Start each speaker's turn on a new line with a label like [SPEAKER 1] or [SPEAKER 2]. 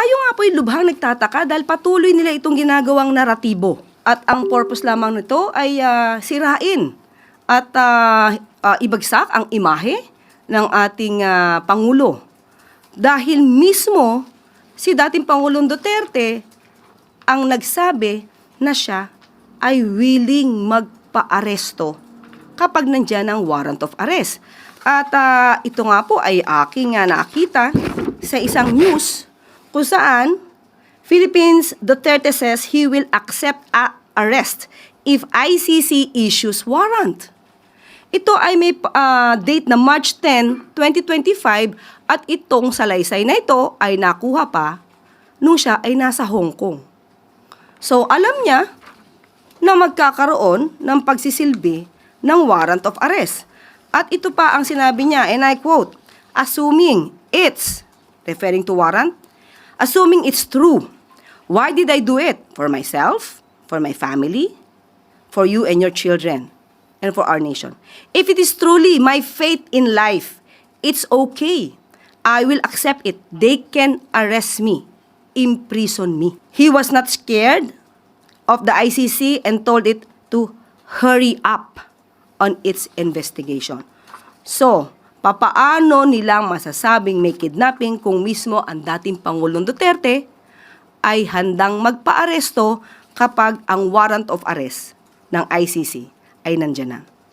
[SPEAKER 1] Tayo nga po'y lubhang nagtataka dahil patuloy nila itong ginagawang naratibo. At ang purpose lamang nito ay sirain at ibagsak ang imahe ng ating Pangulo. Dahil mismo si dating Pangulong Duterte ang nagsabi na siya ay willing magpa-aresto kapag nandyan ang warrant of arrest. At ito nga po ay aking nakita sa isang news kung saan Philippines Duterte says he will accept arrest if ICC issues warrant. Ito ay may date na March 10, 2025 at itong salaysay na ito ay nakuha pa nung siya ay nasa Hong Kong. So alam niya na magkakaroon ng pagsisilbi ng warrant of arrest. At ito pa ang sinabi niya, and I quote, assuming it's, referring to warrant, assuming it's true, why did I do it? For myself, for my family, for you and your children, and for our nation. If it is truly my fate in life, it's okay. I will accept it. They can arrest me, imprison me. He was not scared of the ICC and told it to hurry up on its investigation. So, papaano nilang masasabing may kidnapping kung mismo ang dating Pangulong Duterte ay handang magpa-aresto kapag ang warrant of arrest ng ICC ay nandyan na?